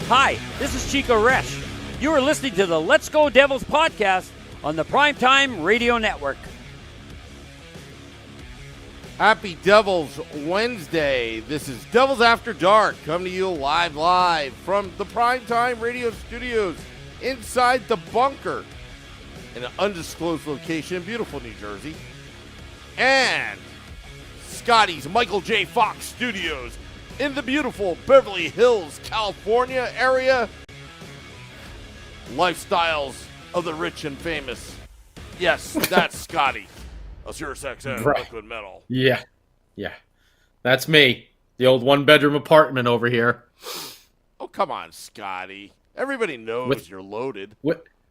Hi, this is Chico Resch. You are listening to the Let's Go Devils podcast on the Primetime Radio Network. Happy Devils Wednesday. This is Devils After Dark, coming to you live from the Primetime Radio Studios inside the bunker in an undisclosed location in beautiful New Jersey. And Scotty's Michael J. Fox Studios in the beautiful Beverly Hills, California area. Lifestyles of the rich and famous. Yes, that's Scotty. A Sirius XM Liquid Metal. Yeah. That's me. The old one-bedroom apartment over here. Oh, come on, Scotty. Everybody knows you're loaded.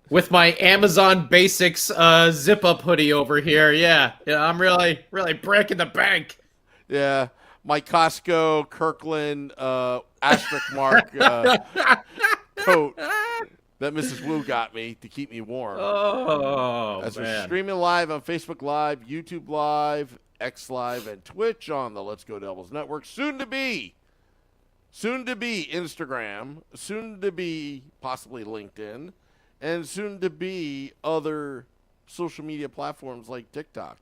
With my Amazon Basics zip-up hoodie over here. Yeah, I'm really breaking the bank. Yeah. My Costco, Kirkland, asterisk mark coat that Mrs. Wu got me to keep me warm. Oh, as man. we're streaming live on Facebook Live, YouTube Live, X Live, and Twitch on the Let's Go Devils Network. Soon to be Instagram, soon to be possibly LinkedIn, and soon to be other social media platforms like TikTok.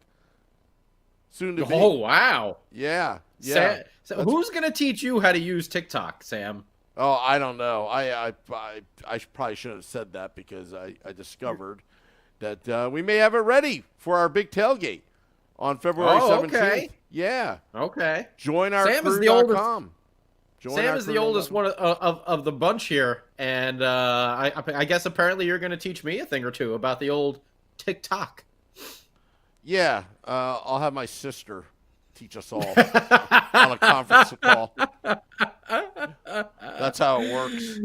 Soon to be. Oh, wow. Yeah. So who's going to teach you how to use TikTok, Sam? Oh, I don't know. I probably shouldn't have said that because I discovered that we may have it ready for our big tailgate on February 17th. Okay. Yeah. Okay. JoinOurCrew.com. Sam is the oldest one of the bunch here, and I guess apparently you're going to teach me a thing or two about the old TikTok. Yeah, I'll have my sister teach us all on a conference call. That's how it works.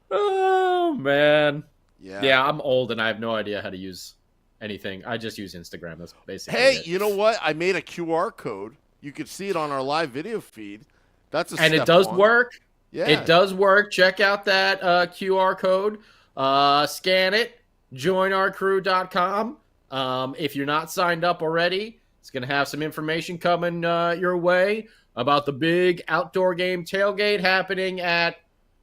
Oh, man. Yeah, I'm old and I have no idea how to use anything. I just use Instagram. That's basically it. You know what? I made a QR code. You could see it on our live video feed. That's a and step it does one. work. Yeah, it does work. Check out that QR code. Scan it. JoinOurCrew.com. If you're not signed up already, it's going to have some information coming your way about the big outdoor game tailgate happening at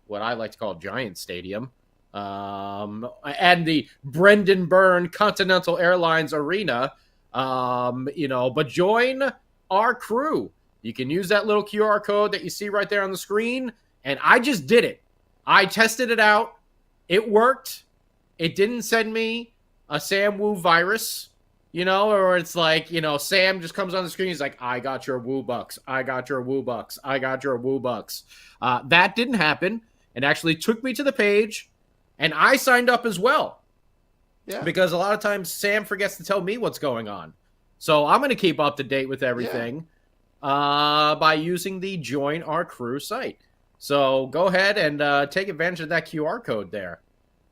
what I like to call Giant Stadium and the Brendan Byrne Continental Airlines Arena. But join our crew. You can use that little QR code that you see right there on the screen. And I just did it. I tested it out. It worked. It didn't send me a Sam Wu virus, or it's like, Sam just comes on the screen. He's like, I got your Wu bucks. I got your Wu bucks. I got your Wu bucks. That didn't happen. It actually took me to the page, and I signed up as well. Yeah. Because a lot of times Sam forgets to tell me what's going on. So I'm going to keep up to date with everything by using the Join Our Crew site. So go ahead and take advantage of that QR code there.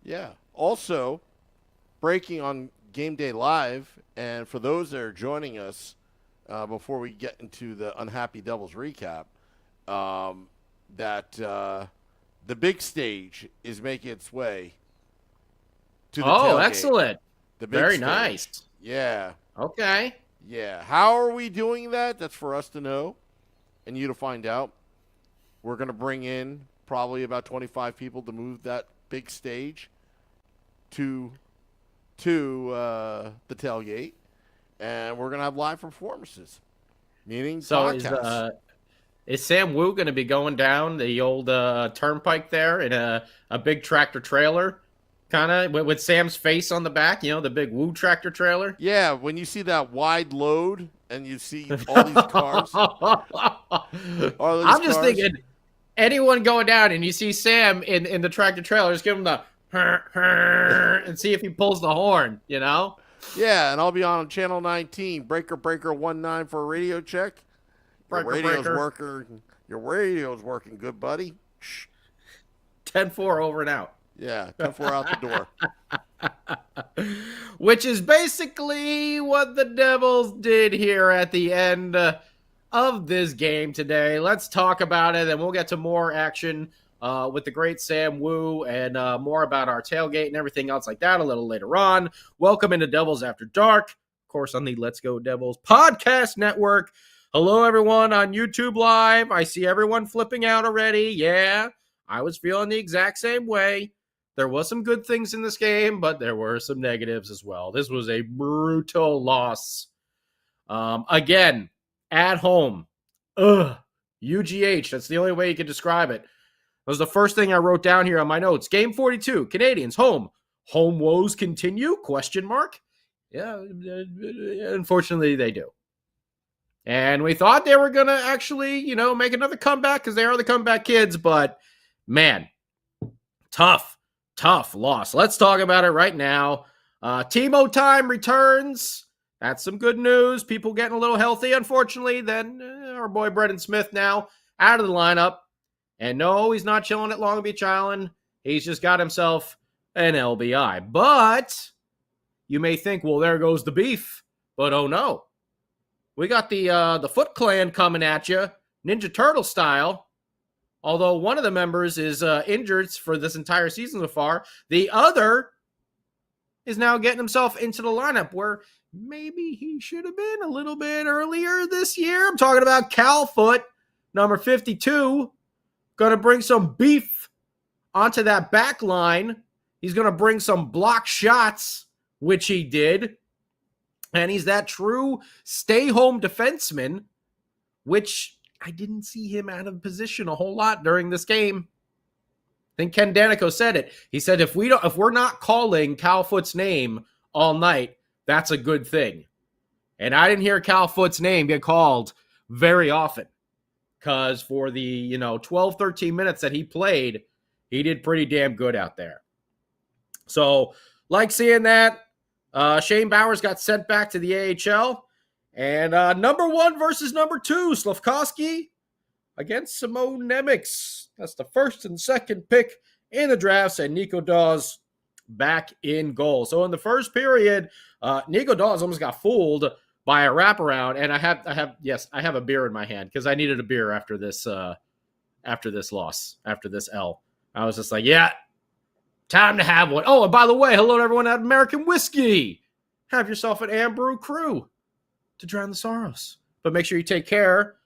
Yeah. Also, breaking on Game Day Live, and for those that are joining us before we get into the Unhappy Devils recap, that the big stage is making its way to the tailgate. Oh, excellent. The big Very stage. nice. Yeah. Okay. Yeah. How are we doing that? That's for us to know and you to find out. We're going to bring in probably about 25 people to move that big stage to the tailgate, and we're going to have live performances, meaning podcasts. Is Sam Wu going to be going down the old turnpike there in a big tractor trailer, kind of with Sam's face on the back, the big Wu tractor trailer? Yeah, when you see that wide load and you see all these cars. I'm just thinking, anyone going down and you see Sam in the tractor trailer, just give him the and see if he pulls the horn, Yeah, and I'll be on channel 19, breaker 19 for a radio check. Your radio's working good, buddy. 10-4 over and out. Yeah, 10-4 out the door. Which is basically what the Devils did here at the end of this game today. Let's talk about it, and we'll get to more action with the great Sam Wu and more about our tailgate and everything else like that a little later on. Welcome into Devils After Dark, of course, on the Let's Go Devils podcast network. Hello, everyone on YouTube Live. I see everyone flipping out already. Yeah, I was feeling the exact same way. There was some good things in this game, but there were some negatives as well. This was a brutal loss. Again, at home. UGH. That's the only way you can describe it. That was the first thing I wrote down here on my notes. Game 42, Canadians, home. Home woes continue? Question mark. Yeah, unfortunately they do. And we thought they were going to actually, make another comeback because they are the comeback kids. But, man, tough loss. Let's talk about it right now. Timo time returns. That's some good news. People getting a little healthy, unfortunately. Then our boy Brendan Smith now out of the lineup. And no, he's not chilling at Long Beach Island. He's just got himself an LBI. But you may think, well, there goes the beef. But oh no. We got the Foot Clan coming at you, Ninja Turtle style. Although one of the members is injured for this entire season so far, the other is now getting himself into the lineup where maybe he should have been a little bit earlier this year. I'm talking about Cal Foot, number 52, going to bring some beef onto that back line. He's going to bring some block shots, which he did. And he's that true stay-home defenseman, which I didn't see him out of position a whole lot during this game. I think Ken Danico said it. He said, if we're not calling Cal Foot's name all night, that's a good thing. And I didn't hear Cal Foot's name get called very often. Because for the 12, 13 minutes that he played, he did pretty damn good out there. So, like seeing that. Shane Bowers got sent back to the AHL. And number 1 versus number 2, Slafkovsky against Simone Nemec. That's the first and second pick in the drafts, and Nico Dawes back in goal. So in the first period, Nico Dawes almost got fooled by a wraparound, and I have a beer in my hand because I needed a beer after this loss, after this L. I was just like, yeah, time to have one. Oh, and by the way, hello to everyone at American Whiskey. Have yourself an Ambrew Crew to drown the sorrows. But make sure you take care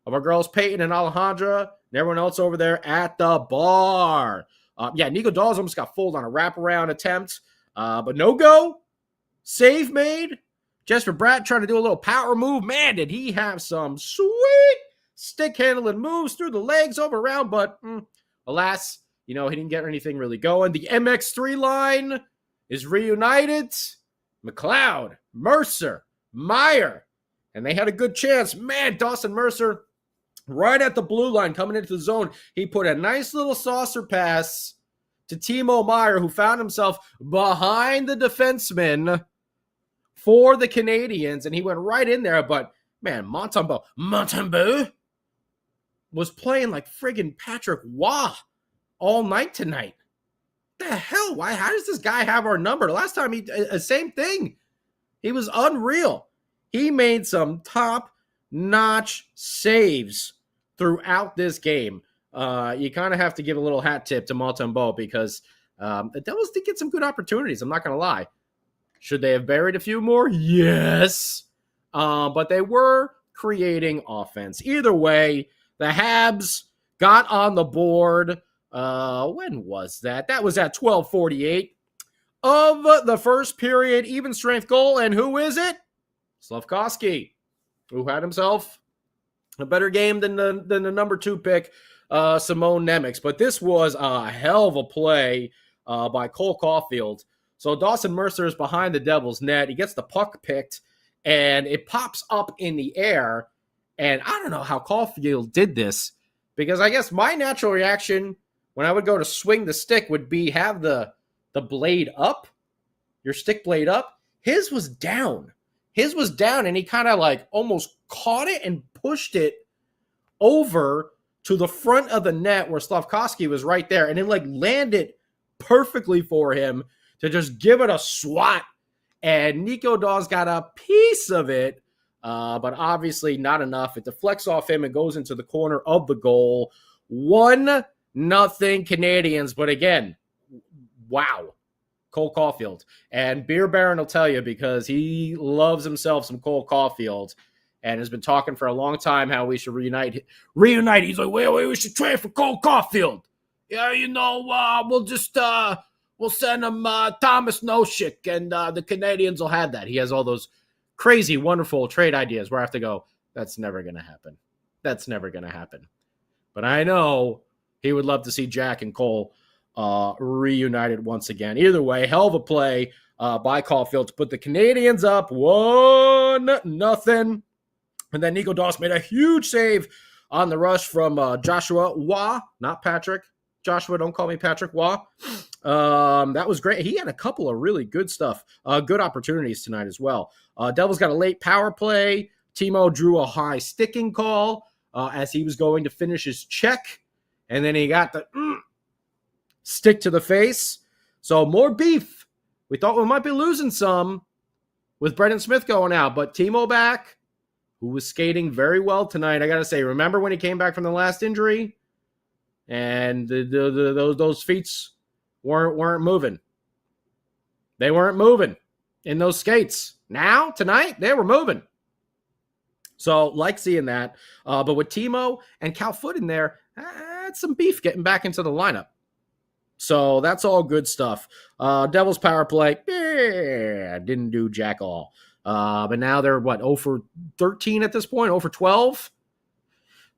of our girls Peyton and Alejandra and everyone else over there at the bar. Nico Dawes almost got fooled on a wraparound attempt, but no go. Save made. Jesper Bratt trying to do a little power move. Man, did he have some sweet stick handling moves through the legs over around, but alas, he didn't get anything really going. The MX3 line is reunited. McLeod, Mercer, Meyer, and they had a good chance. Man, Dawson Mercer, right at the blue line, coming into the zone, he put a nice little saucer pass to Timo Meyer, who found himself behind the defenseman for the Canadians, and he went right in there. But, man, Montembeault was playing like friggin' Patrick Waugh all night tonight. What the hell? Why? How does this guy have our number? Last time same thing. He was unreal. He made some top-notch saves throughout this game. You kind of have to give a little hat tip to Montembeault because the Devils did get some good opportunities. I'm not going to lie. Should they have buried a few more? Yes. But they were creating offense. Either way, the Habs got on the board. When was that? That was at 12:48 of the first period, even strength goal. And who is it? Slafkovsky, who had himself a better game than the number 2 pick, Simone Nemec. But this was a hell of a play by Cole Caulfield. So Dawson Mercer is behind the Devils' net. He gets the puck picked, and it pops up in the air. And I don't know how Caulfield did this, because I guess my natural reaction when I would go to swing the stick would be have the blade up, your stick blade up. His was down. And he kind of like almost caught it and pushed it over to the front of the net where Slafkovsky was right there. And it like landed perfectly for him to just give it a swat. And Nico Dawes got a piece of it, but obviously not enough. It deflects off him and goes into the corner of the goal. 1-0 Canadians. But again, wow. Cole Caulfield. And Beer Baron will tell you, because he loves himself some Cole Caulfield and has been talking for a long time how we should reunite. He's like, wait, we should trade for Cole Caulfield. yeah, we'll send him Thomas Noshik, and the Canadians will have that. He has all those crazy, wonderful trade ideas where I have to go, that's never going to happen. That's never going to happen. But I know he would love to see Jack and Cole reunited once again. Either way, hell of a play by Caulfield to put the Canadians up 1-0. And then Nico Doss made a huge save on the rush from Joshua Waugh, not Patrick. Joshua, don't call me Patrick Waugh. That was great. He had a couple of really good stuff, good opportunities tonight as well. Devils got a late power play. Timo drew a high sticking call as he was going to finish his check. And then he got the stick to the face. So more beef. We thought we might be losing some with Brendan Smith going out, but Timo back, who was skating very well tonight. I got to say, remember when he came back from the last injury and those feet weren't moving. They weren't moving in those skates. Now, tonight, they were moving. So, like seeing that. But with Timo and Cal Foot in there, that's some beef getting back into the lineup. So, that's all good stuff. Devils power play, didn't do jack all. But now they're, 0 for 13 at this point, 0 for 12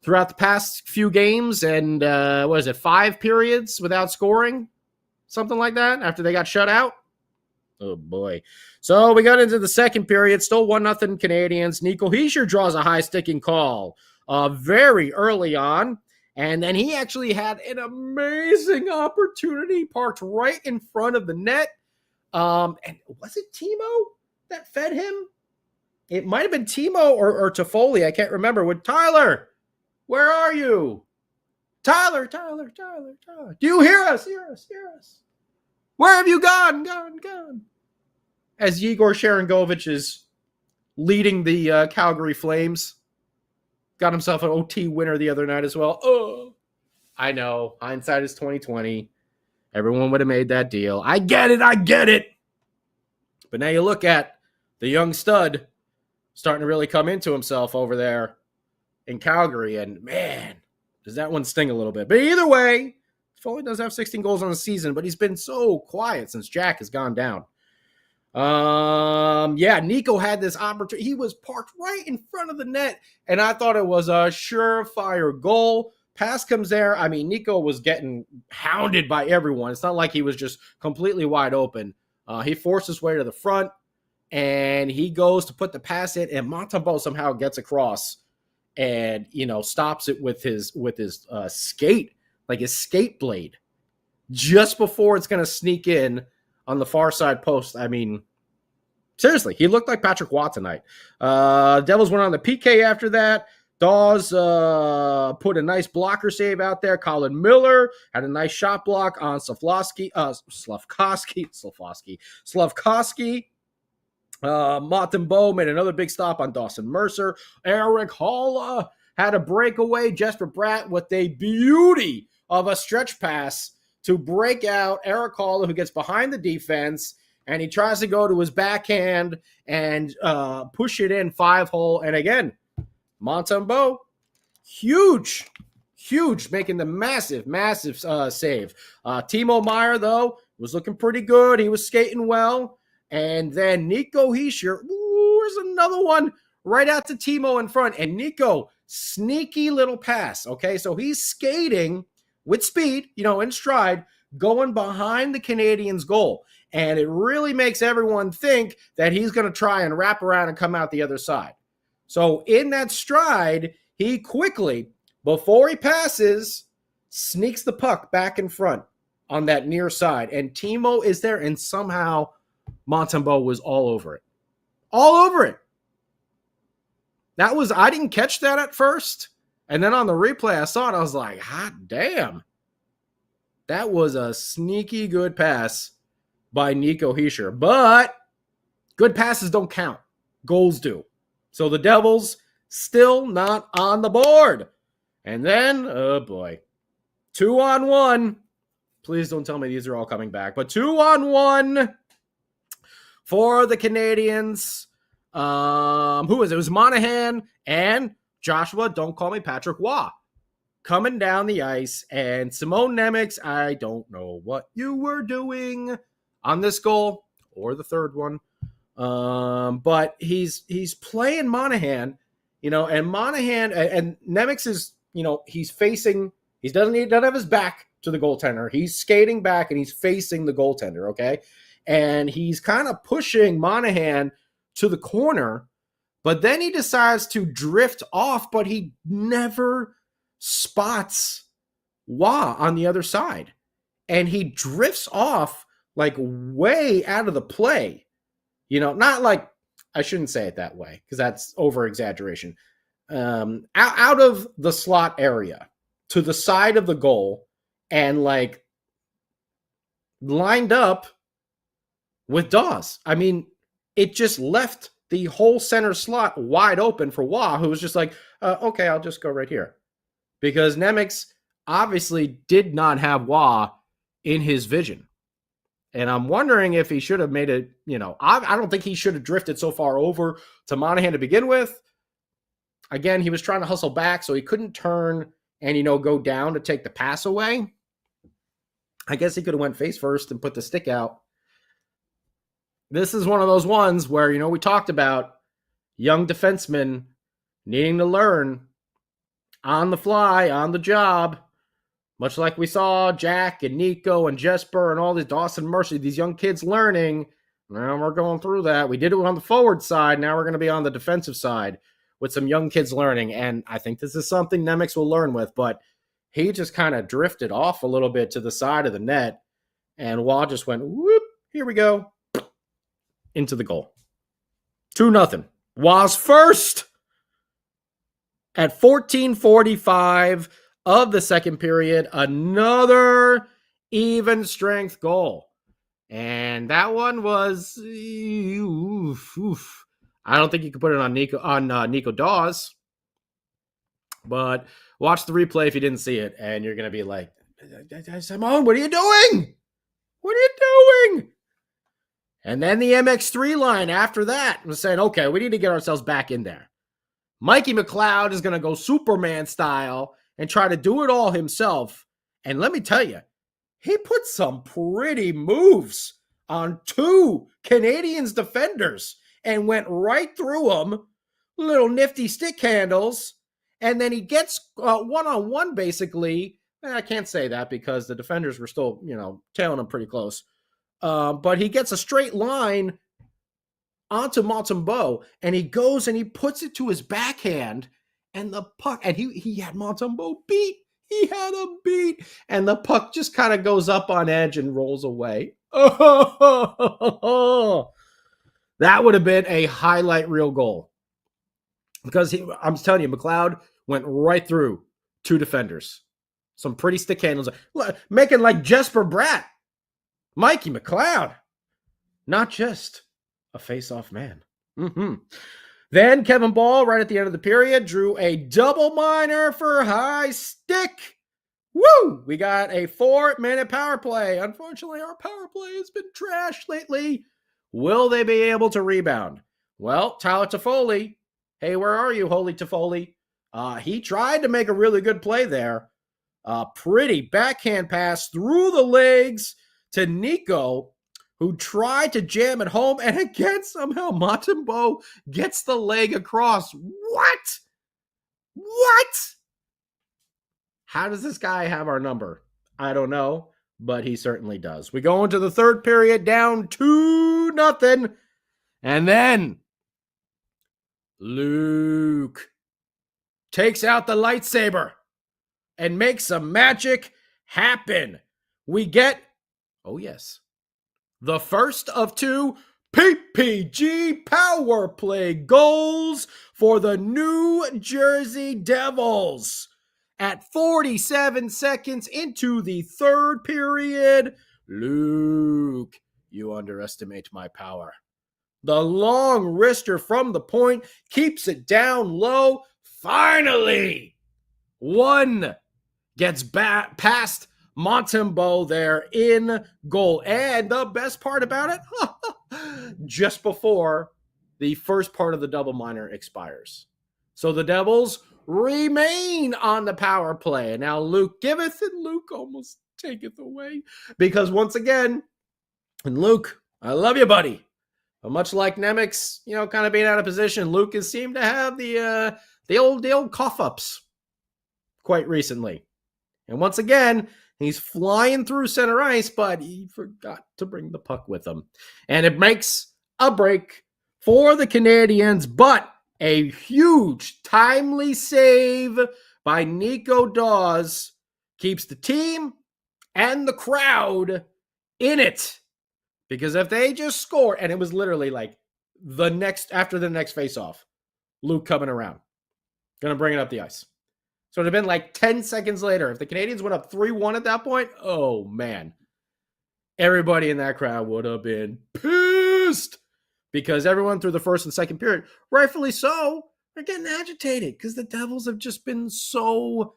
throughout the past few games. And, 5 periods without scoring? Something like that after they got shut out? Oh, boy. So we got into the second period, still 1-0 Canadians. Nico Hischier draws a high-sticking call very early on, and then he actually had an amazing opportunity parked right in front of the net. And was it Timo that fed him? It might have been Timo or Toffoli. I can't remember. With Tyler, where are you? Tyler. Do you hear us? Hear us. Where have you gone? As Yegor Sharangovich is leading the Calgary Flames. Got himself an OT winner the other night as well. Oh, I know. Hindsight is 2020. Everyone would have made that deal. I get it. But now you look at the young stud starting to really come into himself over there in Calgary. And, man, does that one sting a little bit. But either way, Foley does have 16 goals on the season, but he's been so quiet since Jack has gone down. Nico had this opportunity. He was parked right in front of the net, and I thought it was a surefire goal. Pass comes there. I mean, Nico was getting hounded by everyone. It's not like he was just completely wide open. He forced his way to the front, and he goes to put the pass in, and Montembeault somehow gets across and, stops it with his skate, like his skate blade, just before it's going to sneak in on the far side post. I mean, seriously, he looked like Patrick Waugh tonight. Devils went on the PK after that. Dawes put a nice blocker save out there. Colin Miller had a nice shot block on Slavkovsky. Montembeault made another big stop on Dawson Mercer. Eric Halla had a breakaway. Jesper Bratt with a beauty of a stretch pass to break out Eric Halla, who gets behind the defense, and he tries to go to his backhand and push it in 5-hole. And again, Montembeault, huge, making the massive save. Timo Meier, though, was looking pretty good. He was skating well. And then Nico Hischier, there's another one right out to Timo in front. And Nico, sneaky little pass, okay? So he's skating with speed, in stride, going behind the Canadians' goal. And it really makes everyone think that he's going to try and wrap around and come out the other side. So in that stride, he quickly, before he passes, sneaks the puck back in front on that near side. And Timo is there, and somehow Montembeault was all over it. All over it. I didn't catch that at first. And then on the replay, I saw it. I was like, hot damn. That was a sneaky good pass by Nico Hischier. But good passes don't count. Goals do. So the Devils still not on the board. And then, oh boy, 2-on-1. Please don't tell me these are all coming back. But 2-on-1 for the Canadians. Who was it? It was Monahan and Joshua, don't call me Patrick Waugh, coming down the ice, and Simone Nemec, I don't know what you were doing on this goal or the third one, but he's playing Monahan, and Monahan and Nemec is, he's facing. He doesn't have his back to the goaltender. He's skating back and he's facing the goaltender. Okay, and he's kind of pushing Monahan to the corner, but then he decides to drift off, but he never spots Wah on the other side. And he drifts off like way out of the play. Not like, I shouldn't say it that way because that's over exaggeration. Out of the slot area to the side of the goal and like lined up with Dawes. I mean, it just left the whole center slot wide open for Wah, who was just like, okay, I'll just go right here. Because Nemec obviously did not have Wah in his vision. And I'm wondering if he should have made it, I don't think he should have drifted so far over to Monahan to begin with. Again, he was trying to hustle back, so he couldn't turn and, go down to take the pass away. I guess he could have went face first and put the stick out. This is one of those ones where, we talked about young defensemen needing to learn on the fly, on the job, much like we saw Jack and Nico and Jesper and all these Dawson Mercy, these young kids learning. Now we're going through that. We did it on the forward side. Now we're going to be on the defensive side with some young kids learning. And I think this is something Nemec will learn with, but he just kind of drifted off a little bit to the side of the net. And Wah just went, whoop, here we go, into the goal. 2-0. Wah's first at 14:45 of the second period. Another even strength goal. And that one was, I don't think you could put it on Nico Dawes. But watch the replay if you didn't see it, and you're going to be like, Simone, what are you doing? What are you doing? And then the MX3 line after that was saying, okay, we need to get ourselves back in there. Mikey McLeod is going to go Superman style and try to do it all himself. And let me tell you, he put some pretty moves on 2 Canadiens defenders and went right through them, little nifty stick handles. And then he gets one-on-one, basically. I can't say that because the defenders were still, tailing him pretty close. But he gets a straight line onto Montembeault, and he goes and he puts it to his backhand, and the puck, and he had Montembeault beat. He had him beat, and the puck just kind of goes up on edge and rolls away. Oh, that would have been a highlight reel goal. Because I'm telling you, McLeod went right through 2 defenders. Some pretty stick handles. Making like Jesper Bratt. Mikey McLeod. Not just a face-off man. Then Kevin Ball, right at the end of the period, drew a double minor for high stick. Woo! We got a 4-minute power play. Unfortunately, our power play has been trashed lately. Will they be able to rebound? Well, Tyler Toffoli. Hey, where are you, Holy Toffoli? He tried to make a really good play there. Pretty backhand pass through the legs to Nico, who tried to jam it home, and again, somehow Montembeault gets the leg across. What? How does this guy have our number? I don't know, but he certainly does. We go into the third period, down 2-0, and then Luke takes out the lightsaber and makes some magic happen. We get, oh yes, the first of 2 PPG power play goals for the New Jersey Devils. At 47 seconds into the third period, Luke, you underestimate my power. The long wrister from the point keeps it down low. Finally, one gets past Montembeault there in goal. And the best part about it, just before the first part of the double minor expires. So the Devils remain on the power play. And now Luke giveth and Luke almost taketh away. Because once again, and Luke, I love you, buddy. But much like Nemec's, kind of being out of position, Luke has seemed to have the old cough ups quite recently. And once again, he's flying through center ice, but he forgot to bring the puck with him. And it makes a break for the Canadiens, but a huge timely save by Nico Dawes keeps the team and the crowd in it. Because if they just score, and it was literally like after the next faceoff, Luke coming around, going to bring it up the ice. So it would have been like 10 seconds later. If the Canadiens went up 3-1 at that point, oh man. Everybody in that crowd would have been pissed. Because everyone through the first and second period, rightfully so, are getting agitated. Because the Devils have just been so,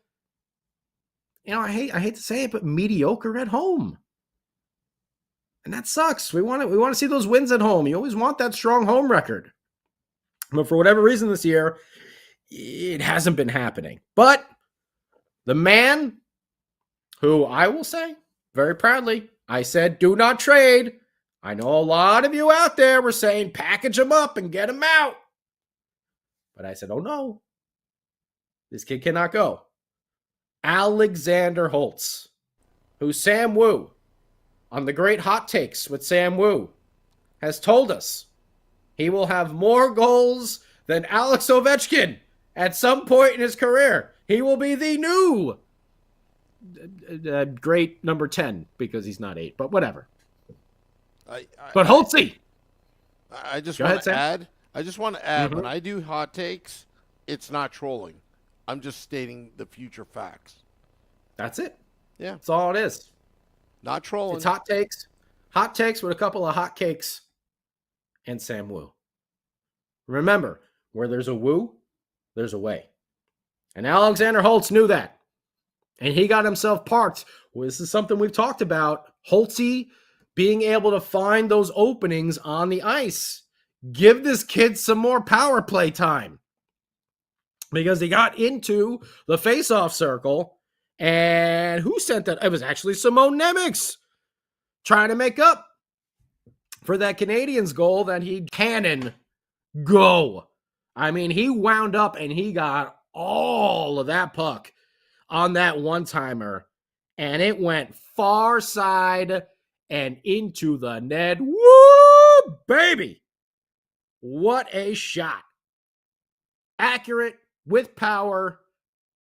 I hate to say it, but mediocre at home. And that sucks. We want to see those wins at home. You always want that strong home record. But for whatever reason this year, it hasn't been happening. But the man who I will say very proudly, I said, do not trade. I know a lot of you out there were saying, package him up and get him out. But I said, oh no, this kid cannot go. Alexander Holtz, who Sam Wu, on the great hot takes with Sam Wu, has told us he will have more goals than Alex Ovechkin at some point in his career. He will be the new great number 10 because he's not 8, but whatever. But Holtzy. I just want to add, when I do hot takes, it's not trolling. I'm just stating the future facts. That's it. Yeah. That's all it is. Not trolling. It's hot takes. Hot takes with a couple of hot cakes and Sam Wu. Remember, where there's a Wu, there's a way. And Alexander Holtz knew that. And he got himself parked. Well, this is something we've talked about. Holtzy being able to find those openings on the ice. Give this kid some more power play time. Because he got into the face-off circle. And who sent that? It was actually Simone Nemec trying to make up for that Canadiens goal that he cannon go. I mean, he wound up and he got all of that puck on that one-timer. And it went far side and into the net. Woo, baby! What a shot. Accurate, with power.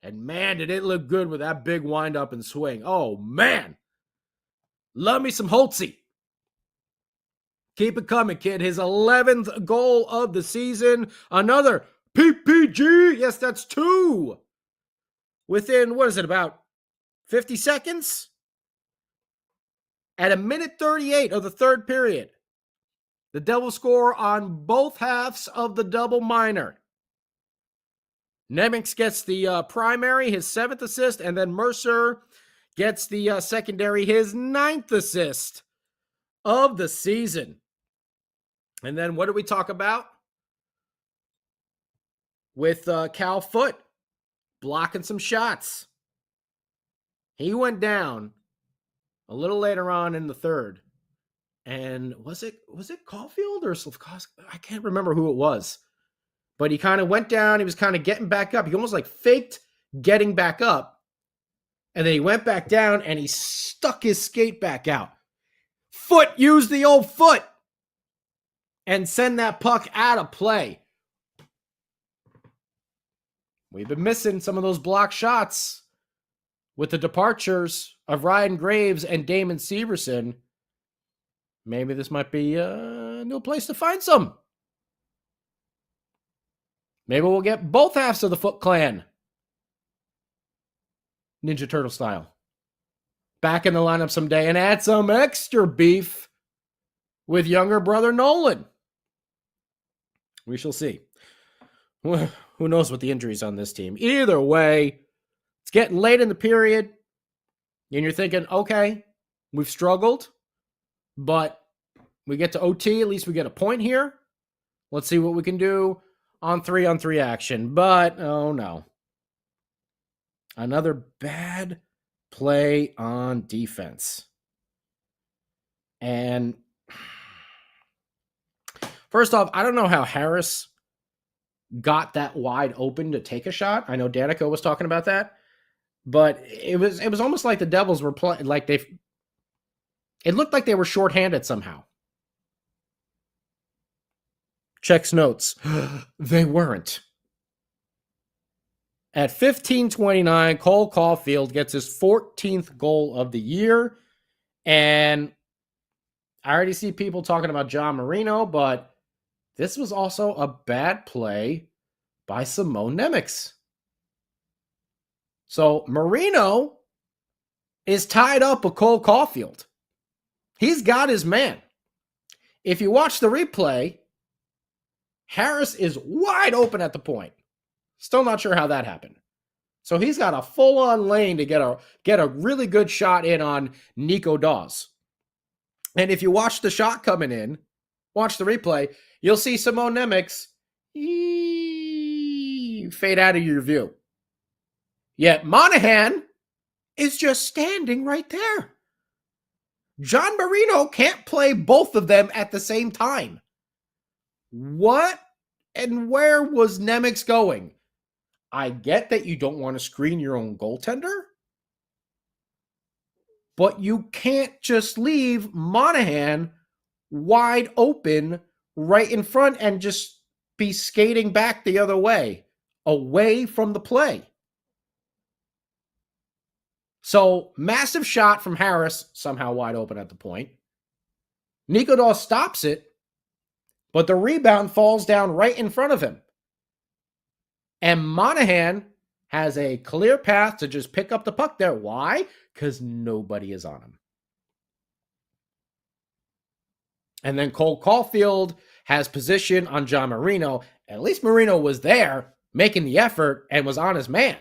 And man, did it look good with that big wind-up and swing. Oh, man. Love me some Holtzy. Keep it coming, kid. His 11th goal of the season. Another PPG. Yes, that's 2. Within, about 50 seconds? At a minute 38 of the third period, the Devils score on both halves of the double minor. Nemec gets the primary, his 7th assist, and then Mercer gets the secondary, his 9th assist of the season. And then what do we talk about? With Cal Foote blocking some shots. He went down a little later on in the third. And was it Caulfield or Slavkovsky? I can't remember who it was. But he kind of went down. He was kind of getting back up. He almost like faked getting back up. And then he went back down and he stuck his skate back out. Foote used the old foot and send that puck out of play. We've been missing some of those block shots with the departures of Ryan Graves and Damon Severson. Maybe this might be a new place to find some. Maybe we'll get both halves of the Foot Clan. Ninja Turtle style. Back in the lineup someday and add some extra beef with younger brother Nolan. We shall see. Who knows what the injuries on this team. Either way, it's getting late in the period. And you're thinking, okay, we've struggled. But we get to OT. At least we get a point here. Let's see what we can do on 3-on-3 action. But, oh no. Another bad play on defense. And first off, I don't know how Harris got that wide open to take a shot. I know Danica was talking about that, but it was almost like the Devils were playing like it looked like they were shorthanded somehow. Checks notes. They weren't. At 15:29, Cole Caulfield gets his 14th goal of the year. And I already see people talking about John Marino, but this was also a bad play by Simone Nemec. So Marino is tied up with Cole Caulfield. He's got his man. If you watch the replay, Harris is wide open at the point. Still not sure how that happened. So he's got a full-on lane to get a really good shot in on Nico Daws. And if you watch the shot coming in, watch the replay, you'll see Simone Nemec fade out of your view. Yet Monahan is just standing right there. John Marino can't play both of them at the same time. What and where was Nemec going? I get that you don't want to screen your own goaltender, but you can't just leave Monahan wide open right in front and just be skating back the other way, away from the play. So, massive shot from Harris, somehow wide open at the point. Nico Daws stops it, but the rebound falls down right in front of him. And Monahan has a clear path to just pick up the puck there. Why? Because nobody is on him. And then Cole Caulfield has position on John Marino. At least Marino was there making the effort and was on his man.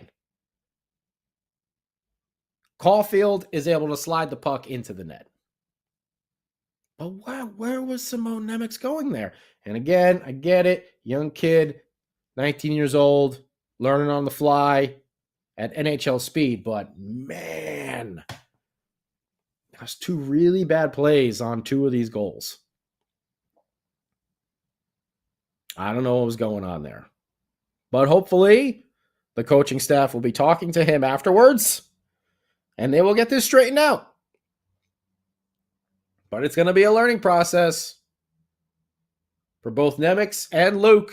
Caulfield is able to slide the puck into the net. But where was Simone Nemec going there? And again, I get it. Young kid, 19 years old, learning on the fly at NHL speed. But man, that's two really bad plays on two of these goals. I don't know what was going on there. But hopefully, the coaching staff will be talking to him afterwards, and they will get this straightened out. But it's going to be a learning process for both Nemec and Luke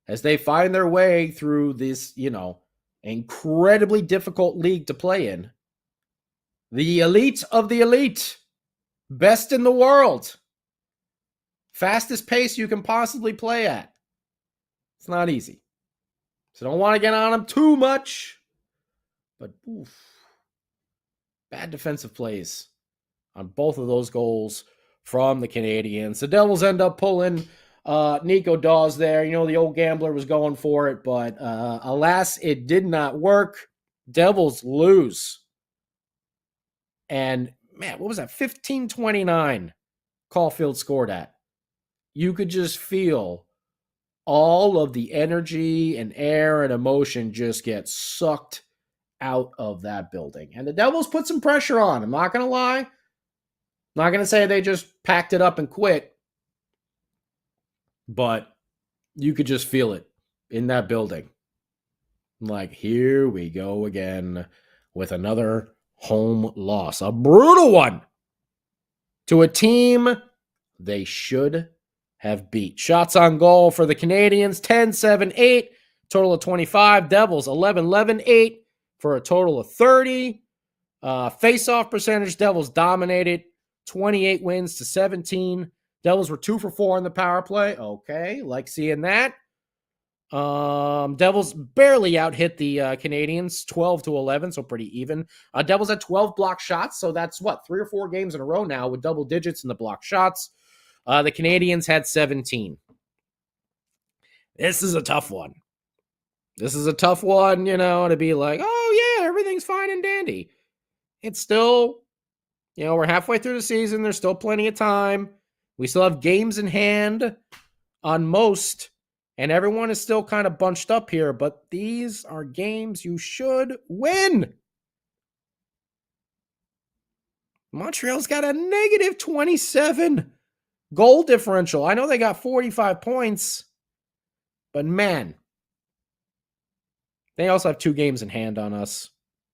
as they find their way through this, incredibly difficult league to play in. The elite of the elite. Best in the world. Fastest pace you can possibly play at. It's not easy. So don't want to get on them too much. But bad defensive plays on both of those goals from the Canadiens. The Devils end up pulling Nico Daws there. The old gambler was going for it, but alas, it did not work. Devils lose. And, man, what was that? 15:29 Caulfield scored at. You could just feel all of the energy and air and emotion just get sucked out of that building. And the Devils put some pressure on. I'm not going to lie. I'm not going to say they just packed it up and quit. But you could just feel it in that building. Like, here we go again with another home loss. A brutal one to a team they should have beat. Shots on goal for the Canadiens, 10-7-8, total of 25. Devils, 11-11-8 for a total of 30. Face-off percentage, Devils dominated, 28 wins to 17. Devils were 2 for 4 on the power play. Okay, like seeing that. Devils barely out-hit the Canadiens, 12-11, so pretty even. Devils had 12 block shots, so that's 3 or 4 games in a row now with double digits in the block shots. The Canadiens had 17. This is a tough one. To be like, oh yeah, everything's fine and dandy. It's still, we're halfway through the season. There's still plenty of time. We still have games in hand on most And everyone is still kind of bunched up here, but these are games you should win. Montreal's got a negative 27 goal differential. I know they got 45 points, but man, they also have 2 games in hand on us.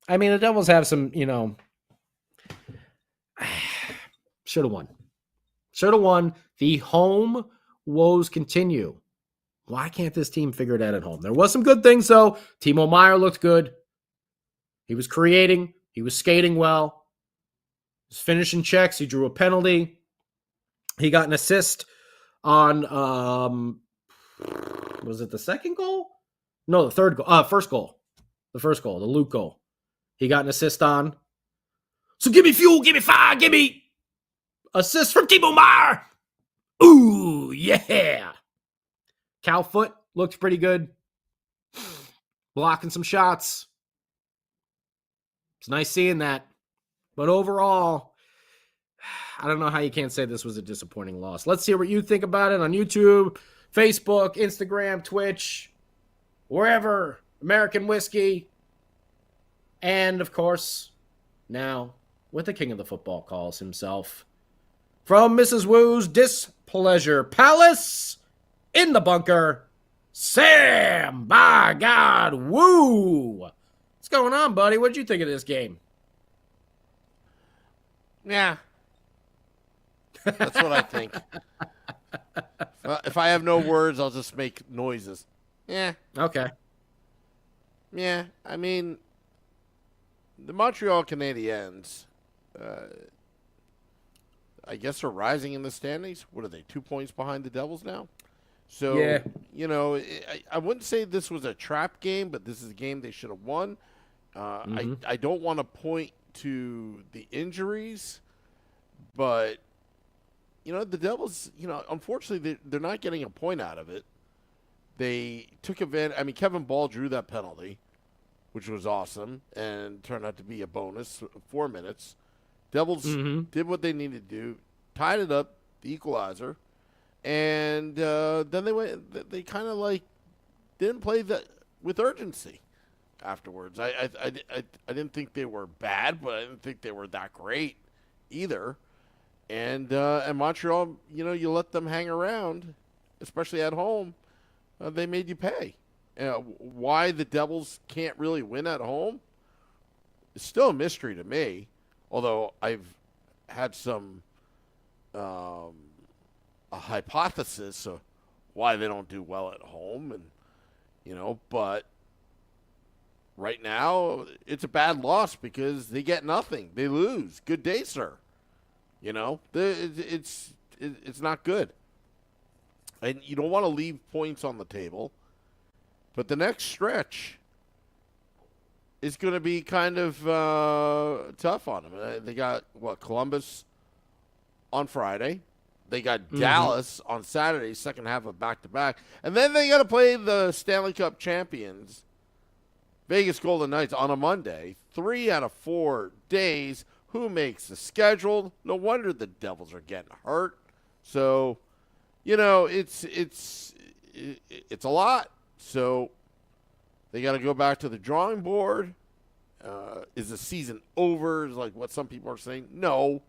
I mean, the Devils have some, should have won. Should have won. The home woes continue. Why can't this team figure it out at home? There was some good things, though. Timo Meier looked good. He was creating. He was skating well. He was finishing checks. He drew a penalty. He got an assist on, was it the second goal? No, the third goal. First goal. The first goal, the Luke goal. He got an assist on. So give me fuel, give me fire, give me assist from Timo Meier. Ooh, yeah. Cal Foot looked pretty good. Blocking some shots. It's nice seeing that. But overall, I don't know how you can't say this was a disappointing loss. Let's hear what you think about it on YouTube, Facebook, Instagram, Twitch, wherever. American Whiskey. And, of course, now with the king of the football calls himself, from Mrs. Wu's Displeasure Palace in the bunker, Sam, by God, Woo. What's going on, buddy? What did you think of this game? Yeah. That's what I think. If I have no words, I'll just make noises. Yeah. Okay. Yeah. I mean, the Montreal Canadiens, I guess, are rising in the standings. What are they, 2 points behind the Devils now? So, Yeah. I wouldn't say this was a trap game, but this is a game they should have won. I don't want to point to the injuries, but, the Devils, unfortunately, they're not getting a point out of it. They took advantage. I mean, Kevin Ball drew that penalty, which was awesome, and turned out to be a bonus, 4 minutes. Devils did what they needed to do, tied it up, the equalizer, and then they kind of didn't play with urgency afterwards. I didn't think they were bad, but I didn't think they were that great either. And Montreal, you let them hang around, especially at home. They made you pay. Why the Devils can't really win at home is still a mystery to me. Although I've had some a hypothesis of why they don't do well at home, and but right now it's a bad loss because they get nothing. They lose. Good day, sir. It's not good. And you don't want to leave points on the table. But the next stretch is going to be kind of tough on them. They got, Columbus on Friday. They got Dallas on Saturday, second half of back-to-back. And then they got to play the Stanley Cup champions, Vegas Golden Knights, on a Monday. 3 out of 4 days. Who makes the schedule? No wonder the Devils are getting hurt. So, it's a lot. So they got to go back to the drawing board. Is the season over? Is like what some people are saying. No,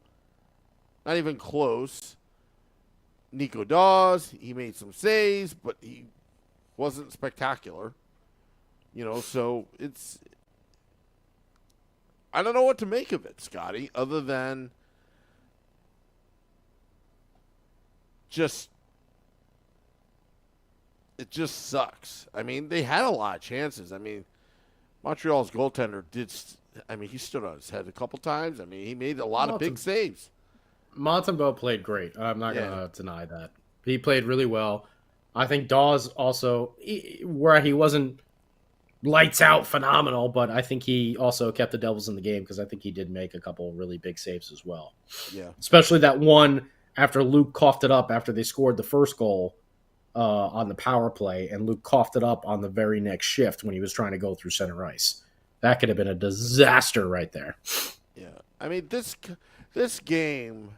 not even close. Nico Dawes, he made some saves, but he wasn't spectacular. So I don't know what to make of it, Scotty, other than it just sucks. I mean, they had a lot of chances. I mean, Montreal's goaltender he stood on his head a couple times. I mean, he made a lot of big saves. Montembeault played great. I'm not going to deny that. He played really well. I think Dawes also, where he wasn't lights out phenomenal, but I think he also kept the Devils in the game because I think he did make a couple really big saves as well. Yeah. Especially that one after Luke coughed it up after they scored the first goal on the power play, and Luke coughed it up on the very next shift when he was trying to go through center ice. That could have been a disaster right there. Yeah. I mean, this game,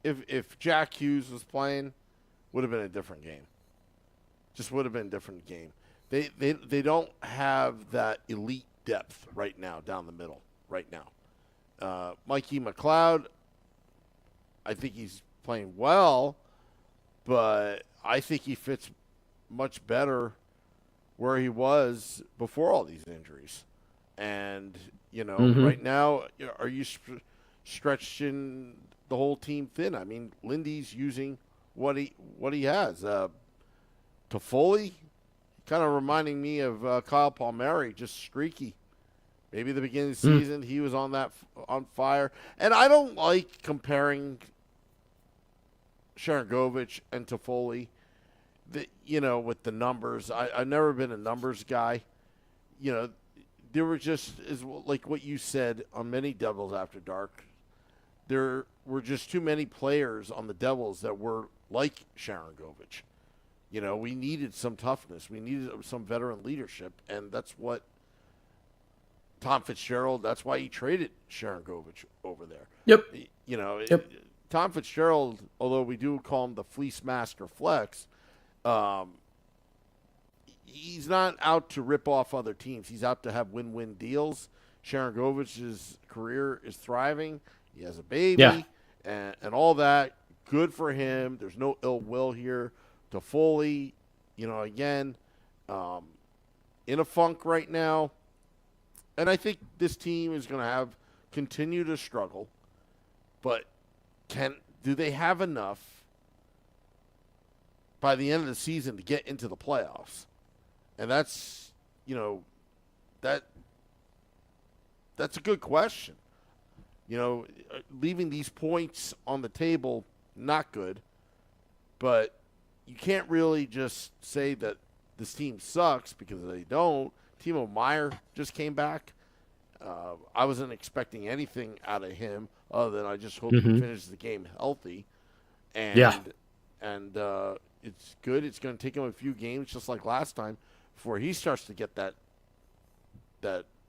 if Jack Hughes was playing, would have been a different game. just would have been a different game. They don't have that elite depth right now down the middle right now. Mikey McLeod, I think he's playing well, but I think he fits much better where he was before all these injuries. And, right now, are you stretching the whole team thin? I mean, Lindy's using what he has. Toffoli, kind of reminding me of Kyle Palmieri, just streaky. Maybe the beginning of the season he was on fire. And I don't like comparing Sharangovich and Toffoli, with the numbers. I've never been a numbers guy. There were just, like what you said on many Devils After Dark, there were just too many players on the Devils that were like Sharangovich. We needed some toughness. We needed some veteran leadership, and that's what Tom Fitzgerald, that's why he traded Sharangovich over there. Yep. Tom Fitzgerald, although we do call him the Fleece Master Flex, he's not out to rip off other teams. He's out to have win-win deals. Sharangovich's career is thriving. He has a baby and all that. Good for him. There's no ill will here. Toffoli, again, in a funk right now. And I think this team is going to continue to struggle. But do they have enough by the end of the season to get into the playoffs? And that's a good question. Leaving these points on the table, not good. But you can't really just say that this team sucks because they don't. Timo Meier just came back. I wasn't expecting anything out of him other than I just hope he finishes the game healthy. And it's good. It's going to take him a few games, just like last time, before he starts to get that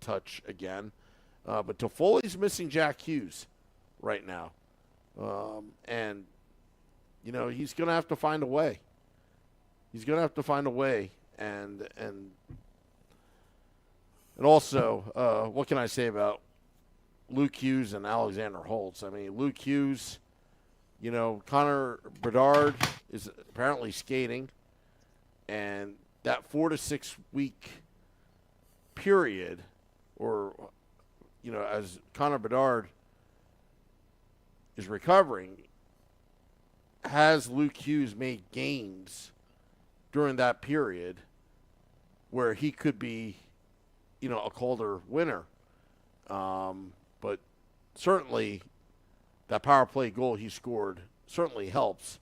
touch again. But Toffoli's missing Jack Hughes right now. And, he's going to have to find a way. And also, what can I say about Luke Hughes and Alexander Holtz? I mean, Luke Hughes, Connor Bedard is apparently skating. And that 4 to 6 week period, or, as Connor Bedard is recovering, has Luke Hughes made games during that period where he could be, a Calder winner. But certainly that power play goal he scored certainly helps.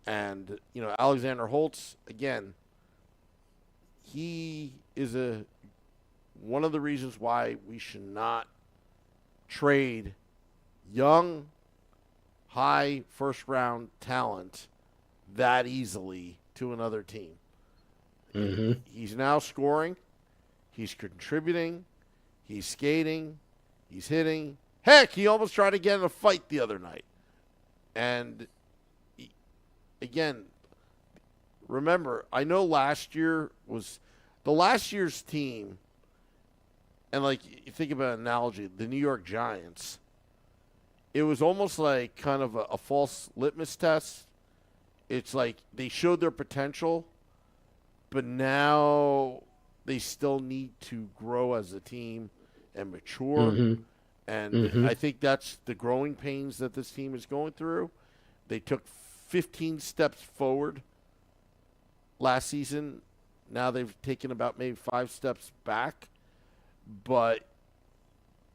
And, Alexander Holtz, again, he is one of the reasons why we should not trade young, high first-round talent that easily to another team. He's now scoring. He's contributing. He's skating. He's hitting. Heck, he almost tried to get in a fight the other night. And, again, remember, I know last year was the last year's team, and, like, you think about an analogy, the New York Giants, it was almost like kind of a false litmus test. It's like they showed their potential, but now they still need to grow as a team and mature. And I think that's the growing pains that this team is going through. They took 15 steps forward last season. Now they've taken about maybe 5 steps back. But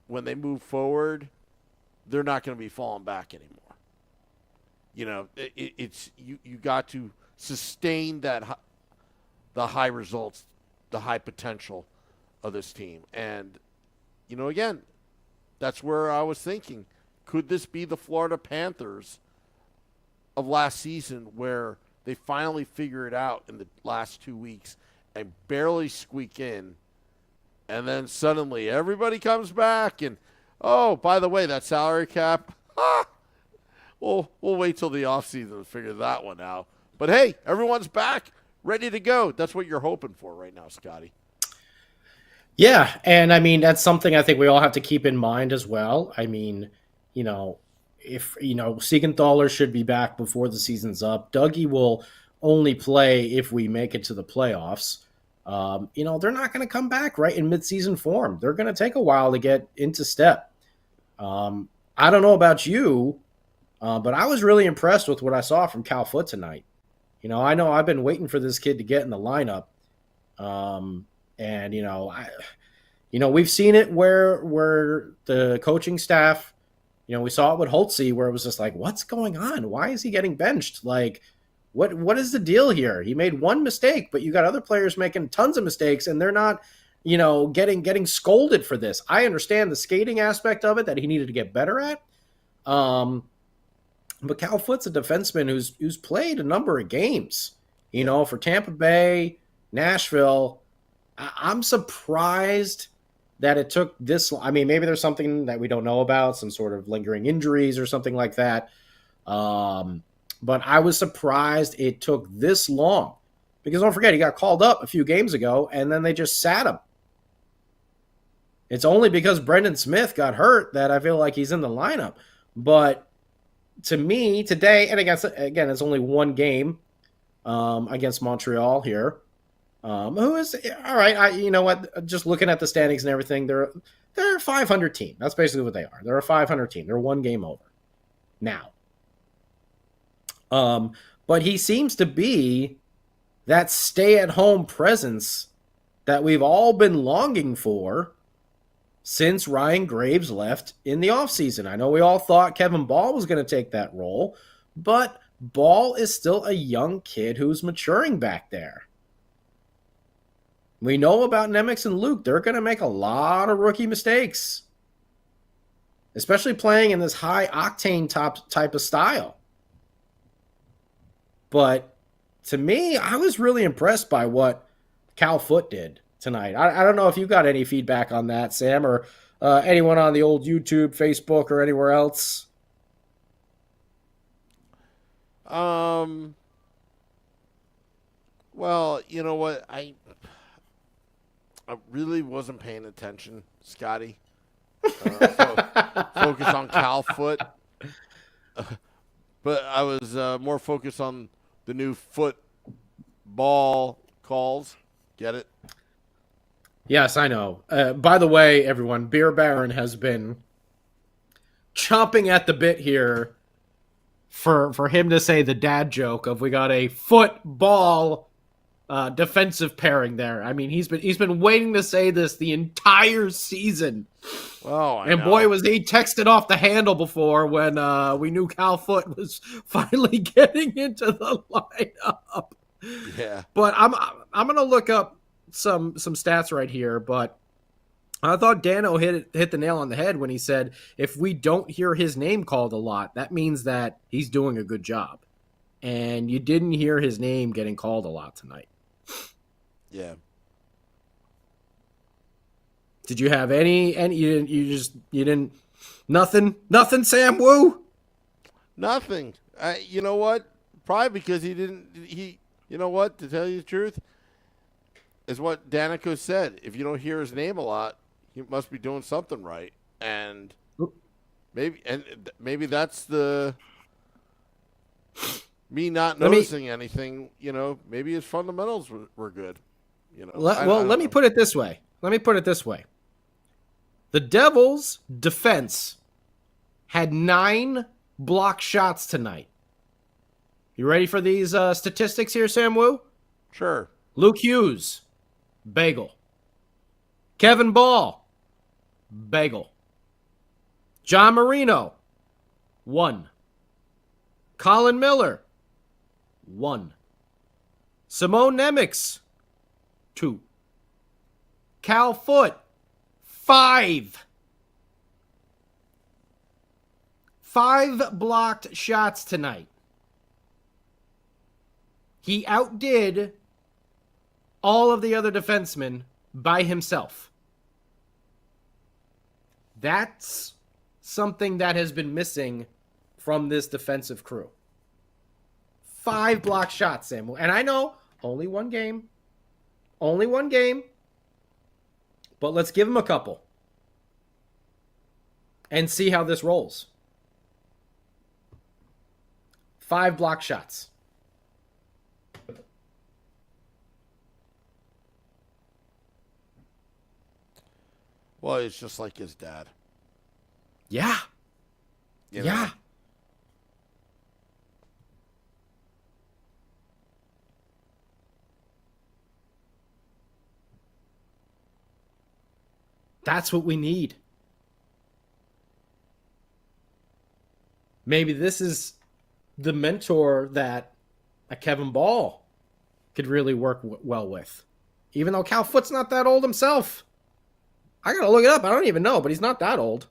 when they move forward, they're not going to be falling back anymore. It's you got to sustain that the high results, the high potential of this team. And, again, that's where I was thinking. Could this be the Florida Panthers of last season where they finally figure it out in the last 2 weeks and barely squeak in, and then suddenly everybody comes back and, oh, by the way, that salary cap, we'll wait till the offseason to figure that one out. But, hey, everyone's back. ready to go. That's what you're hoping for right now, Scotty. Yeah, and I mean that's something I think we all have to keep in mind as well. I mean, if Siegenthaler should be back before the season's up. Dougie will only play if we make it to the playoffs. They're not going to come back right in midseason form. They're going to take a while to get into step. I don't know about you, but I was really impressed with what I saw from Cal Foote tonight. I know I've been waiting for this kid to get in the lineup. We've seen it where the coaching staff, we saw it with Holtze where it was just like, what's going on? Why is he getting benched? Like, what is the deal here? He made one mistake, but you got other players making tons of mistakes and they're not, getting scolded for this. I understand the skating aspect of it that he needed to get better at. But Cal Foote's a defenseman who's played a number of games, for Tampa Bay, Nashville. I'm surprised that it took this. I mean, maybe there's something that we don't know about, some sort of lingering injuries or something like that. But I was surprised it took this long because don't forget, he got called up a few games ago and then they just sat him. It's only because Brendan Smith got hurt that I feel like he's in the lineup. But to me today, and again, it's only one game against Montreal here. Who is all right? You know what? Just looking at the standings and everything, they're a 500 team. That's basically what they are. They're a 500 team. They're one game over now. But he seems to be that stay-at-home presence that we've all been longing for since Ryan Graves left in the offseason. I know we all thought Kevin Ball was going to take that role, but Ball is still a young kid who's maturing back there. We know about Nemec and Luke. They're going to make a lot of rookie mistakes, especially playing in this high-octane type of style. But to me, I was really impressed by what Cal Foote did tonight. I don't know if you got any feedback on that, Sam, or anyone on the old YouTube, Facebook, or anywhere else. Well, you know what? I really wasn't paying attention, Scotty. Focus on Cal Foote. But I was more focused on the new football calls. Get it? Yes, I know. By the way, everyone, Beer Baron has been chomping at the bit here for him to say the dad joke of we got a football defensive pairing there. I mean, he's been waiting to say this the entire season. Oh, I know. Boy, was he texted off the handle before when we knew Cal Foote was finally getting into the lineup. Yeah. But I'm gonna look up some stats right here, but I thought Dano hit the nail on the head when he said if we don't hear his name called a lot, that means that he's doing a good job. And you didn't hear his name getting called a lot tonight. Yeah. Did you have any you didn't nothing Sam Wu? Nothing. You know what? Probably because you know what, to tell you the truth, is what Danico said. If you don't hear his name a lot, he must be doing something right. And maybe that's the me not noticing anything, maybe his fundamentals were good. Let me put it this way. The Devils' defense had 9 block shots tonight. You ready for these statistics here, Sam Wu? Sure. Luke Hughes, bagel. Kevin Ball, bagel. John Marino, 1. Colin Miller, 1. Simone Nemec, 2. Cal Foote, 5. 5 blocked shots tonight. He outdid all of the other defensemen by himself. That's something that has been missing from this defensive crew. 5 block shots, Samuel. And I know Only one game. Only one game. But let's give him a couple. And see how this rolls. 5 block shots. Well, it's just like his dad. Yeah. You know? Yeah. That's what we need. Maybe this is the mentor that a Kevin Ball could really work well with. Even though Cal Foot's not that old himself. I gotta look it up. I don't even know, but he's not that old.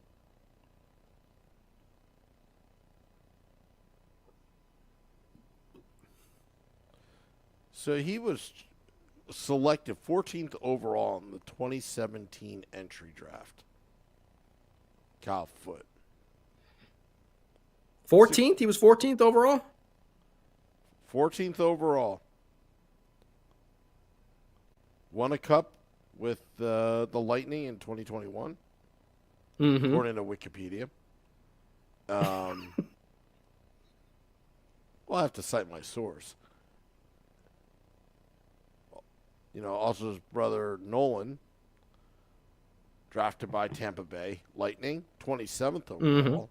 So he was selected 14th overall in the 2017 entry draft. Cal Foot. 14th? He was 14th overall? 14th overall. Won a cup with the Lightning in 2021, according to Wikipedia. Well, I have to cite my source. You know, also his brother Nolan, drafted by Tampa Bay Lightning, 27th overall.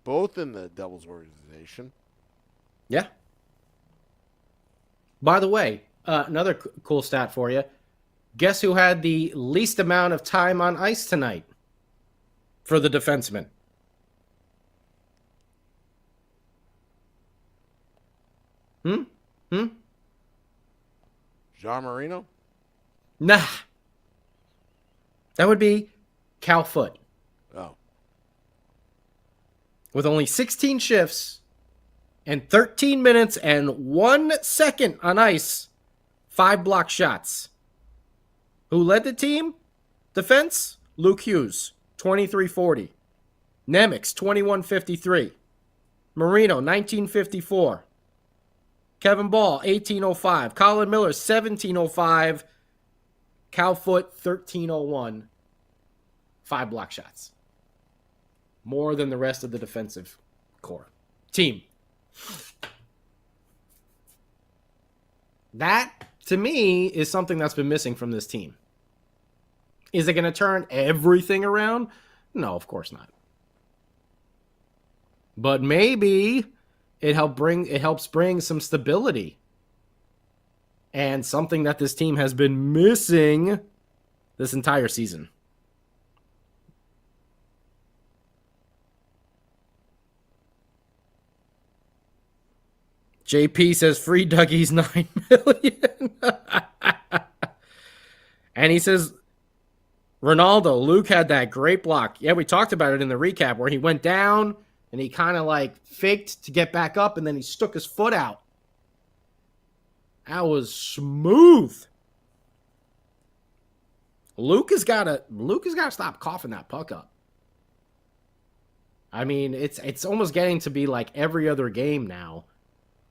Both in the Devils organization. Yeah. By the way, another cool stat for you. Guess who had the least amount of time on ice tonight for the defenseman? John Marino? Nah. That would be Cal Foot. Oh. With only 16 shifts and 13 minutes and 1 second on ice, 5 block shots. Who led the team? Defense, Luke Hughes, 2340. Nemec, 2153. Marino, 1954. Kevin Ball, 1805. Colin Miller, 1705. Cal Foot, 1301. 5 block shots. More than the rest of the defensive core. Team. That, to me, is something that's been missing from this team. Is it going to turn everything around? No, of course not. But maybe it helps bring some stability. And something that this team has been missing this entire season. JP says free Dougie's $9 million. And he says Ronaldo, Luke had that great block. Yeah, we talked about it in the recap where he went down and he kind of like faked to get back up and then he stuck his foot out. That was smooth. Luke has got to stop coughing that puck up. I mean, it's almost getting to be like every other game now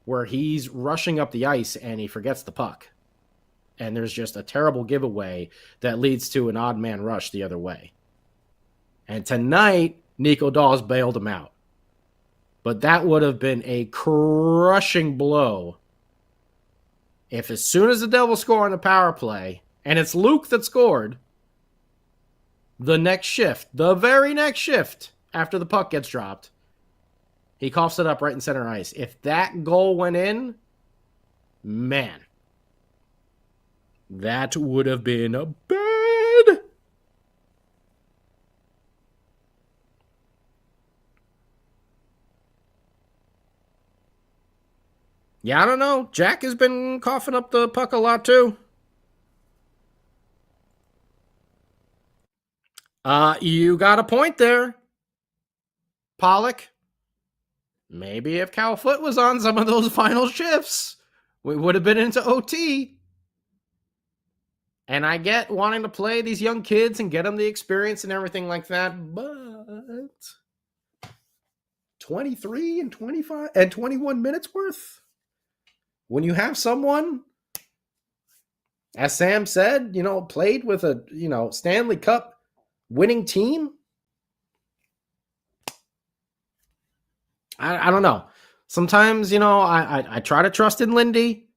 where he's rushing up the ice and he forgets the puck. And there's just a terrible giveaway that leads to an odd man rush the other way. And tonight, Nico Dawes bailed him out. But that would have been a crushing blow if as soon as the Devils score on the power play, and it's Luke that scored, the very next shift after the puck gets dropped, he coughs it up right in center ice. If that goal went in, man, that would have been bad. Yeah, I don't know. Jack has been coughing up the puck a lot too. You got a point there, Pollock. Maybe if Cal Foot was on some of those final shifts, we would have been into OT. And I get wanting to play these young kids and get them the experience and everything like that, but 23 and 25 and 21 minutes worth. When you have someone as Sam said, played with a, Stanley Cup winning team. I don't know. Sometimes, I try to trust in Lindy,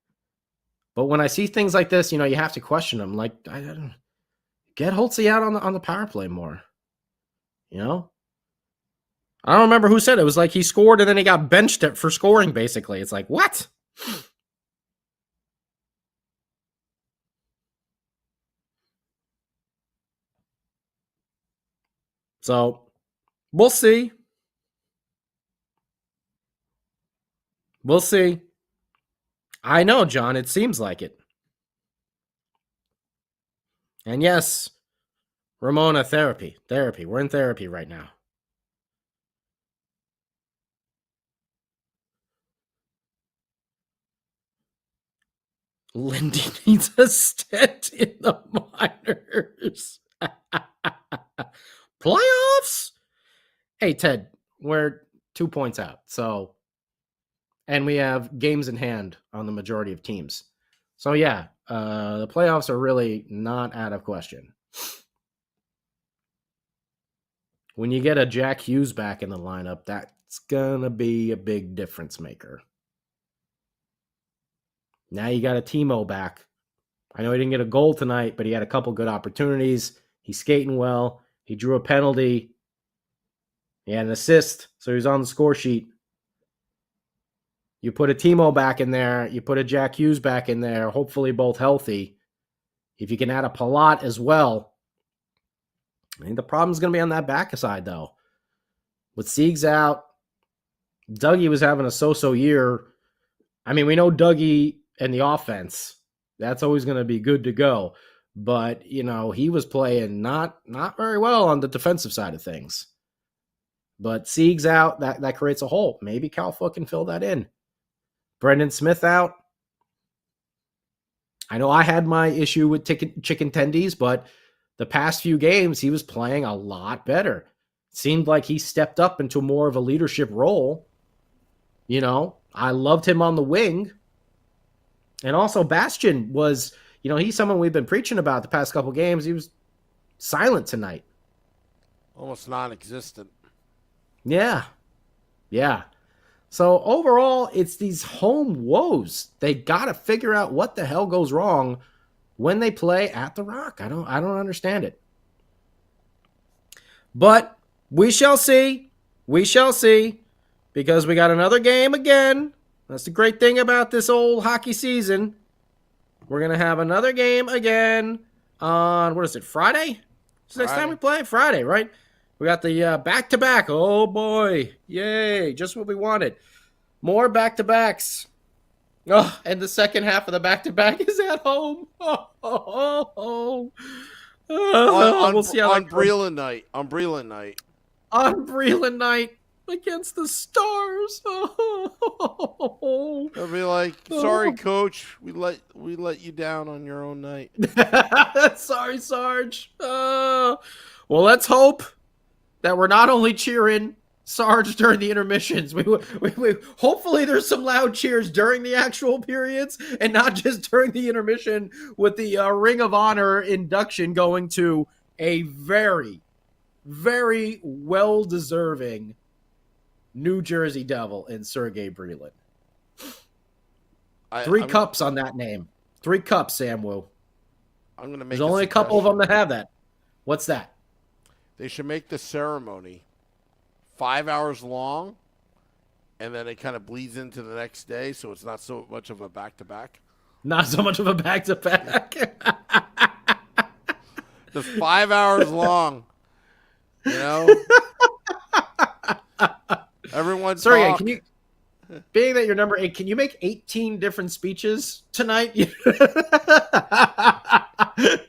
but when I see things like this, you have to question them. Like, I don't get Holtzy out on the power play more. I don't remember who said it. It was like he scored and then he got benched for scoring, basically. It's like, what? So, we'll see. We'll see. I know, John. It seems like it. And yes, Ramona, therapy. We're in therapy right now. Lindy needs a stent in the minors. Playoffs? Hey, Ted, we're 2 points out. So, and we have games in hand on the majority of teams. So, yeah, the playoffs are really not out of question. When you get a Jack Hughes back in the lineup, that's going to be a big difference maker. Now you got a Timo back. I know he didn't get a goal tonight, but he had a couple good opportunities. He's skating well. He drew a penalty. He had an assist, so he's on the score sheet. You put a Timo back in there. You put a Jack Hughes back in there, hopefully both healthy. If you can add a Palat as well. I think the problem's going to be on that back side, though. With Sieg's out, Dougie was having a so-so year. I mean, we know Dougie and the offense, that's always going to be good to go. But, he was playing not very well on the defensive side of things. But Sieg's out, that creates a hole. Maybe Calfa can fill that in. Brendan Smith out. I know I had my issue with chicken tendies, but the past few games, he was playing a lot better. It seemed like he stepped up into more of a leadership role. I loved him on the wing. And also Bastian was, he's someone we've been preaching about the past couple games. He was silent tonight. Almost non-existent. Yeah. So overall, it's these home woes. They got to figure out what the hell goes wrong when they play at the Rock. I don't understand it. But we shall see. Because we got another game again. That's the great thing about this old hockey season. We're going to have another game again on, Friday? Is the next time we play? Friday, right? We got the back-to-back. Oh, boy. Yay. Just what we wanted. More back-to-backs. Oh, and the second half of the back-to-back is at home. We'll see how on Breland night. On Breland night. Against the Stars. They'll be like, sorry, coach. We let you down on your own night. Sorry, Sarge. Well, let's hope that we're not only cheering Sarge during the intermissions. We hopefully there's some loud cheers during the actual periods and not just during the intermission with the Ring of Honor induction going to a very, very well-deserving New Jersey Devil in Sergei Breland. Three cups on that name. 3 cups, Sam Wu. I'm going to make. There's only a couple of them that have that. What's that? They should make the ceremony 5 hours long, and then it kind of bleeds into the next day, so it's not so much of a back-to-back. Not so much of a back-to-back. Just 5 hours long. Everyone talk. Sorry, can you, being that you're number 8, can you make 18 different speeches tonight?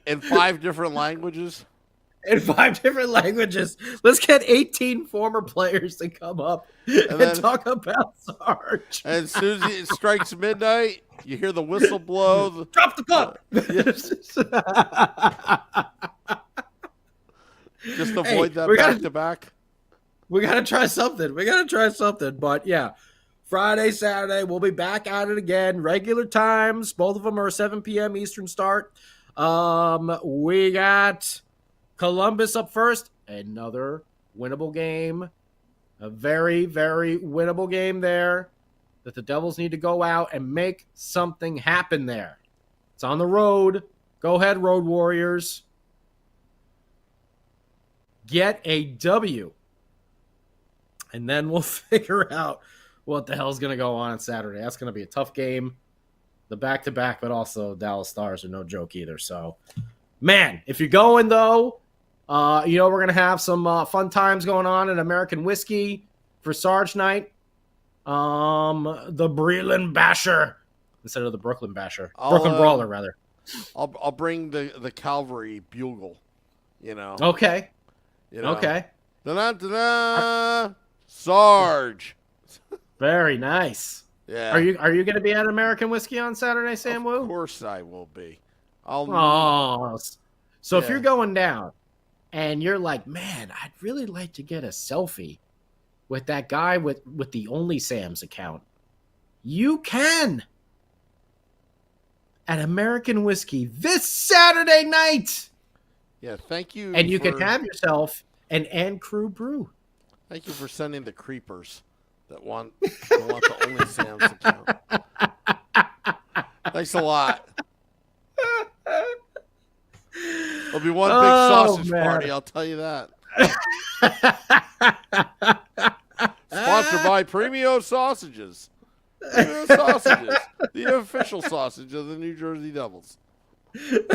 In 5 different languages? In 5 different languages. Let's get 18 former players to come up and talk about Sarge. And as soon as it strikes midnight, you hear the whistle blow. Drop the puck! Just avoid that back-to-back. We got to try something. But yeah, Friday, Saturday. We'll be back at it again. Regular times. Both of them are 7 p.m. Eastern start. We got Columbus up first. Another winnable game. A very, very winnable game there that the Devils need to go out and make something happen there. It's on the road. Go ahead, Road Warriors. Get a W. And then we'll figure out what the hell's going to go on Saturday. That's going to be a tough game. The back-to-back, but also Dallas Stars are no joke either. So, man, if you're going, though, we're going to have some fun times going on in American Whiskey for Sarge Night. The Breland Basher instead of the Brooklyn Basher. Brooklyn Brawler, rather. I'll bring the Calvary Bugle, Okay. Okay. Da-da-da-da. Sarge. Very nice. Yeah. Are you going to be at American Whiskey on Saturday, Sam Wu? Of course I will be. So if you're going down and you're like, man, I'd really like to get a selfie with that guy with the Only Sam's account, you can at American Whiskey this Saturday night. Yeah, thank you. And you can have yourself an And Crew brew. Thank you for sending the creepers that want the Only Sam's account. Thanks a lot. There'll be one big sausage party, I'll tell you that. Sponsored by Premio Sausages. Premio Sausages, the official sausage of the New Jersey Devils. The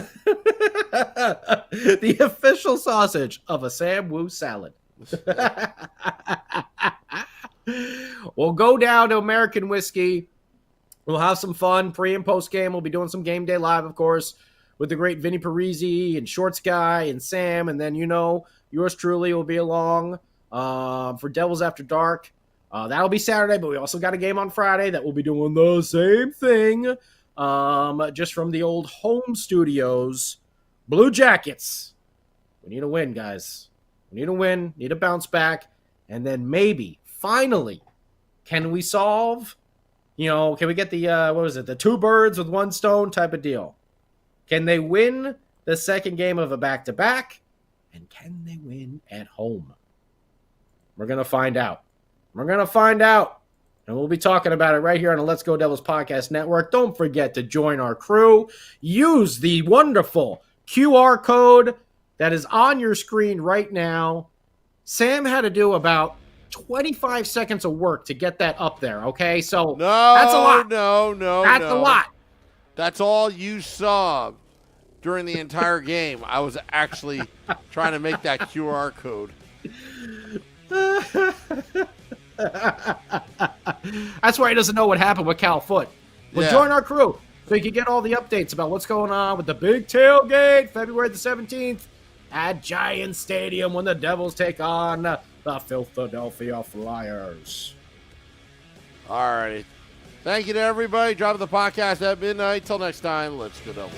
official sausage of a Sam Wu salad. We'll go down to American Whiskey. We'll have some fun pre and post game. We'll be doing some game day live, of course, with the great Vinny Parisi and Shorts Guy and Sam. And then, yours truly will be along for Devils After Dark. That'll be Saturday, but we also got a game on Friday that will be doing the same thing. Just from the old home studios. Blue Jackets. We need a win, guys. We need a win. Need a bounce back. And then maybe, finally, can we solve, can we get the 2 birds with 1 stone type of deal? Can they win the second game of a back-to-back? And can they win at home? We're going to find out. And we'll be talking about it right here on the Let's Go Devils Podcast Network. Don't forget to join our crew. Use the wonderful QR code that is on your screen right now. Sam had to do about 25 seconds of work to get that up there, okay? So that's a lot. No. That's a lot. That's all you saw during the entire game. I was actually trying to make that QR code. That's why he doesn't know what happened with Cal Foot. But join our crew so you can get all the updates about what's going on with the big tailgate February the 17th at Giant Stadium when the Devils take on the Philadelphia Flyers. All righty. Thank you to everybody. Drop the podcast at midnight. Till next time, let's go Devils.